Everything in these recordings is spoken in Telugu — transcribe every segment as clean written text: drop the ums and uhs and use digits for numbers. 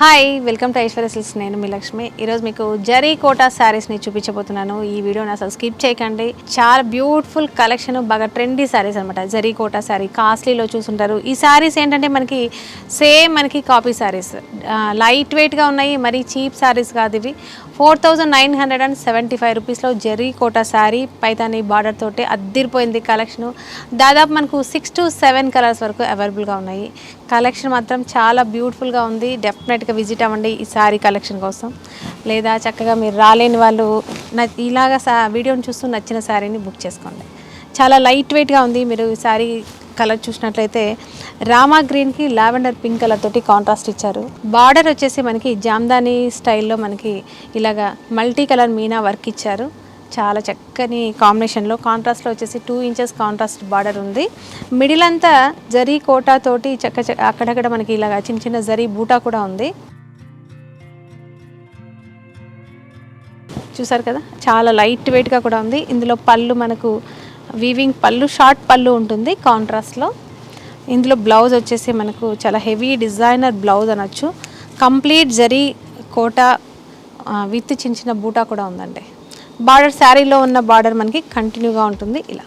Hi welcome to Aishwarya silks. నేను మీ లక్ష్మి. ఈరోజు మీకు జరీ కోటా శారీస్ని చూపించబోతున్నాను. ఈ వీడియోని అసలు స్కిప్ చేయకండి. చాలా బ్యూటిఫుల్ కలెక్షన్, బాగా ట్రెండీ శారీస్ అనమాట. జరీ కోటా శారీ కాస్ట్లీలో చూసుంటారు. ఈ శారీస్ ఏంటంటే మనకి కాపీ శారీస్, లైట్ వెయిట్గా ఉన్నాయి. మరీ చీప్ శారీస్ కాదు ఇవి. 4975 రూపీస్లో జరీ కోటా శారీ పైతాని బార్డర్ తోటి అద్దిరిపోయింది కలెక్షను. దాదాపు మనకు 6 to 7 కలర్స్ వరకు అవైలబుల్గా ఉన్నాయి. కలెక్షన్ మాత్రం చాలా బ్యూటిఫుల్గా ఉంది. డెఫినెట్గా విజిట్ అవ్వండి ఈ శారీ కలెక్షన్ కోసం. లేదా చక్కగా మీరు రాలేని వాళ్ళు ఇలాగ వీడియోని చూస్తూ నచ్చిన శారీని బుక్ చేసుకోండి. చాలా లైట్ వెయిట్గా ఉంది. మీరు ఈ శారీ కలర్ చూసినట్లయితే రామా గ్రీన్కి లావెండర్ పింక్ కలర్ తోటి కాంట్రాస్ట్ ఇచ్చారు. బార్డర్ వచ్చేసి మనకి జామ్దాని స్టైల్లో మనకి ఇలాగా మల్టీ కలర్ మీనా వర్క్ ఇచ్చారు. చాలా చక్కని కాంబినేషన్లో కాంట్రాస్ట్లో వచ్చేసి 2 inches కాంట్రాస్ట్ బార్డర్ ఉంది. మిడిల్ అంతా జరీ కోటా తోటి అక్కడక్కడ మనకి ఇలాగా చిన్న చిన్న జరీ బూటా కూడా ఉంది. చూసారు కదా, చాలా లైట్ వెయిట్గా కూడా ఉంది. ఇందులో పళ్ళు మనకు వీవింగ్ పళ్ళు, షార్ట్ పళ్ళు ఉంటుంది కాంట్రాస్ట్లో. ఇందులో బ్లౌజ్ వచ్చేసి మనకు చాలా హెవీ డిజైనర్ బ్లౌజ్ అనొచ్చు. కంప్లీట్ జరీ కోటా విత్ చిన్న చిన్న బూటా కూడా ఉందండి. బార్డర్ శారీలో ఉన్న బార్డర్ మనకి కంటిన్యూగా ఉంటుంది. ఇలా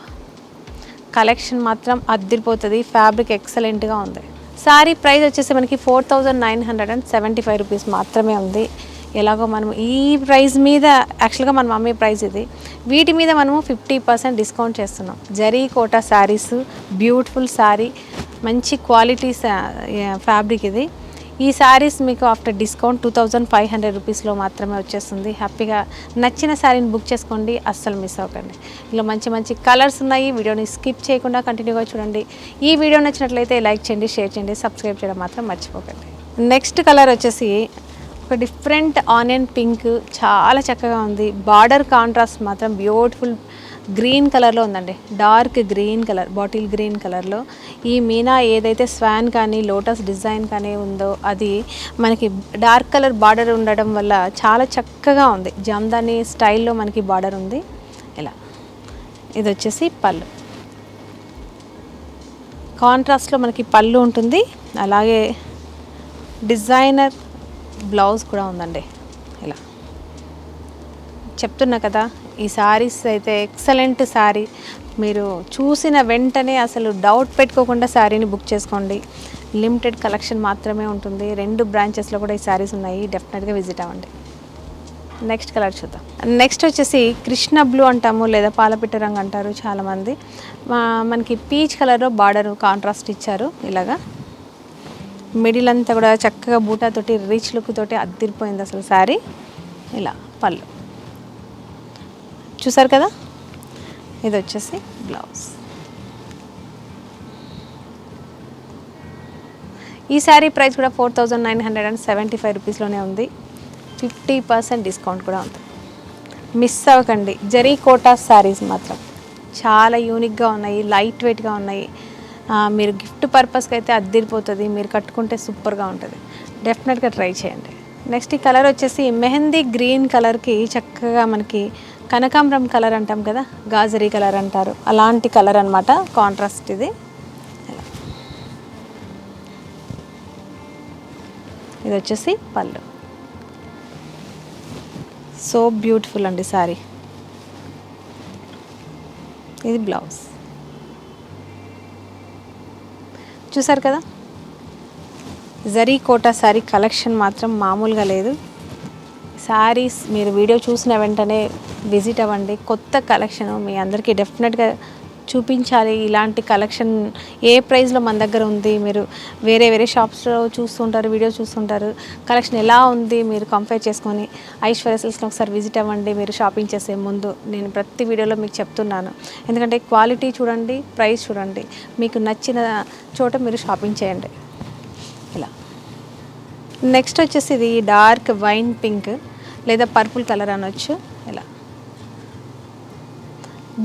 కలెక్షన్ మాత్రం అద్దిరిపోతుంది. ఫ్యాబ్రిక్ ఎక్సలెంట్గా ఉంది. శారీ ప్రైస్ వచ్చేసి మనకి 4975 రూపీస్ మాత్రమే ఉంది. ఎలాగో మనం ఈ ప్రైస్ మీద యాక్చువల్గా మనం అమ్మే ప్రైస్ ఇది, వీటి మీద మనము 50% డిస్కౌంట్ చేస్తున్నాం. జరీ కోటా శారీస్, బ్యూటిఫుల్ శారీ, మంచి క్వాలిటీ ఫ్యాబ్రిక్ ఇది. ఈ శారీస్ మీకు ఆఫ్టర్ డిస్కౌంట్ 2500 రూపీస్లో మాత్రమే వచ్చేస్తుంది. హ్యాపీగా నచ్చిన శారీని బుక్ చేసుకోండి, అస్సలు మిస్ అవ్వకండి. ఇలా మంచి మంచి కలర్స్ ఉన్నాయి. వీడియోని స్కిప్ చేయకుండా కంటిన్యూగా చూడండి. ఈ వీడియో నచ్చినట్లయితే లైక్ చేయండి, షేర్ చేయండి, సబ్స్క్రైబ్ చేయడం మాత్రం మర్చిపోకండి. నెక్స్ట్ కలర్ వచ్చేసి ఒక డిఫరెంట్ ఆనియన్ పింక్, చాలా చక్కగా ఉంది. బార్డర్ కాంట్రాస్ట్ మాత్రం బ్యూటిఫుల్ గ్రీన్ కలర్లో ఉందండి. Dark green colour, bottle green కలర్లో ఈ మీనా ఏదైతే స్వాన్ కానీ లోటస్ డిజైన్ కానీ ఉందో అది మనకి డార్క్ కలర్ బార్డర్ ఉండడం వల్ల చాలా చక్కగా ఉంది. జామ్దాని స్టైల్లో మనకి బార్డర్ ఉంది. ఇలా ఇది వచ్చేసి పళ్ళు, కాంట్రాస్ట్లో మనకి పళ్ళు ఉంటుంది. అలాగే డిజైనర్ బ్లౌజ్ కూడా ఉందండి. ఇలా చెప్తున్నా కదా, ఈ శారీస్ అయితే ఎక్సలెంట్ శారీ. మీరు చూసిన వెంటనే అసలు డౌట్ పెట్టుకోకుండా శారీని బుక్ చేసుకోండి. లిమిటెడ్ కలెక్షన్ మాత్రమే ఉంటుంది. 2 బ్రాంచెస్లో కూడా ఈ శారీస్ ఉన్నాయి. డెఫినెట్గా విజిట్ అవ్వండి. నెక్స్ట్ కలర్ చూద్దాం. నెక్స్ట్ వచ్చేసి కృష్ణ బ్లూ అంటాము, లేదా పాలపిట్ట రంగు అంటారు చాలామంది. మనకి పీచ్ కలర్లో బార్డర్ కాంట్రాస్ట్ ఇచ్చారు. ఇలాగా మిడిల్ అంతా కూడా చక్కగా బూటాతోటి రిచ్ లుక్ తోటి అద్దిరిపోయింది అసలు శారీ. ఇలా పళ్ళు చూసారు కదా, ఇది వచ్చేసి బ్లౌజ్. ఈ శారీ ప్రైస్ కూడా 4975 రూపీస్లోనే ఉంది. 50% డిస్కౌంట్ కూడా ఉంది. మిస్ అవ్వకండి. జరీ కోటా శారీస్ మాత్రం చాలా యూనిక్గా ఉన్నాయి, లైట్ వెయిట్గా ఉన్నాయి. మీరు గిఫ్ట్ పర్పస్కి అయితే అద్దిరిపోతుంది. మీరు కట్టుకుంటే సూపర్గా ఉంటుంది. డెఫినెట్గా ట్రై చేయండి. నెక్స్ట్ ఈ కలర్ వచ్చేసి మెహందీ గ్రీన్ కలర్కి చక్కగా మనకి కనకాంబరం కలర్ అంటాం కదా, గాజరీ కలర్ అంటారు, అలాంటి కలర్ అనమాట. కాంట్రాస్ట్ ఇది. ఇది వచ్చేసి పళ్ళు. సో బ్యూటిఫుల్ అండి శారీ. ఇది బ్లౌజ్. చూసారు కదా, జరీ కోటా శారీ కలెక్షన్ మాత్రం మామూలుగా లేదు. శారీస్ మీరు వీడియో చూసిన వెంటనే విజిట్ అవ్వండి. కొత్త కలెక్షన్ మీ అందరికీ డెఫినెట్గా చూపించాలి. ఇలాంటి కలెక్షన్ ఏ ప్రైస్లో మన దగ్గర ఉంది, మీరు వేరే వేరే షాప్స్లో చూస్తుంటారు, వీడియో చూస్తుంటారు. కలెక్షన్ ఎలా ఉంది మీరు కంపేర్ చేసుకొని ఐశ్వర్య సిల్క్స్లో ఒకసారి విజిట్ అవ్వండి. మీరు షాపింగ్ చేసే ముందు నేను ప్రతి వీడియోలో మీకు చెప్తున్నాను. ఎందుకంటే క్వాలిటీ చూడండి, ప్రైస్ చూడండి, మీకు నచ్చిన చోట మీరు షాపింగ్ చేయండి. ఇలా నెక్స్ట్ వచ్చేసి ఇది డార్క్ వైన్ పింక్ లేదా పర్పుల్ కలర్ అనొచ్చు. ఇలా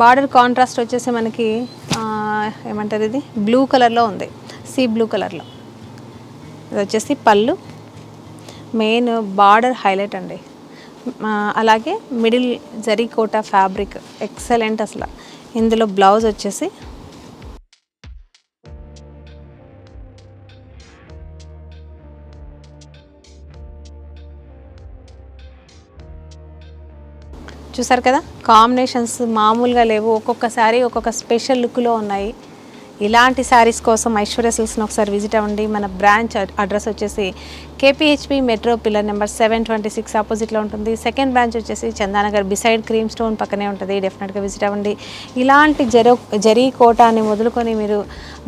బార్డర్ కాంట్రాస్ట్ వచ్చేసి మనకి ఏమంటారు, ఇది బ్లూ కలర్లో ఉంది, సీ బ్లూ కలర్లో. ఇది వచ్చేసి పళ్ళు. మెయిన్ బార్డర్ హైలైట్ అండి. అలాగే middle zari Kota fabric excellent అసలు. ఇందులో బ్లౌజ్ వచ్చేసి చూసారు కదా, కాంబినేషన్స్ మామూలుగా లేవు, ఒక్కొక్క శారీ ఒక్కొక్క స్పెషల్ లుక్లో ఉన్నాయి. ఇలాంటి శారీస్ కోసం ఐశ్వర్య సిల్క్స్ని ఒకసారి విజిట్ అవ్వండి. మన బ్రాంచ్ అడ్రస్ వచ్చేసి కేపీహెచ్పి మెట్రో పిల్లర్ నెంబర్ 726 ఆపోజిట్లో ఉంటుంది. సెకండ్ బ్రాంచ్ వచ్చేసి చందానగర్ బిసైడ్ క్రీమ్ స్టోన్ పక్కనే ఉంటుంది. డెఫినెట్గా విజిట్ అవ్వండి. ఇలాంటి జరీ కోటాని మొదలుకొని మీరు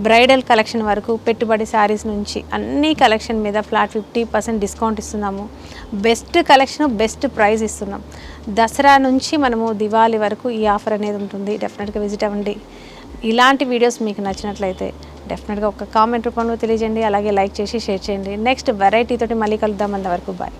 బ్రైడల్ కలెక్షన్ వరకు పెట్టుబడి శారీస్ నుంచి అన్ని కలెక్షన్ మీద ఫ్లాట్ 50% డిస్కౌంట్ ఇస్తున్నాము. బెస్ట్ కలెక్షన్, బెస్ట్ ప్రైస్ ఇస్తున్నాం. దసరా నుంచి మనము దివాళీ వరకు ఈ ఆఫర్ అనేది ఉంటుంది. డెఫినెట్గా విజిట్ అవ్వండి. ఇలాంటి వీడియోస్ మీకు నచ్చినట్లయితే డెఫినెట్గా ఒక కామెంట్ రూపంలో తెలియజేయండి. అలాగే లైక్ చేసి షేర్ చేయండి. నెక్స్ట్ వెరైటీ తోటి మళ్ళీ కలుద్దాం. అంతవరకు బాయ్.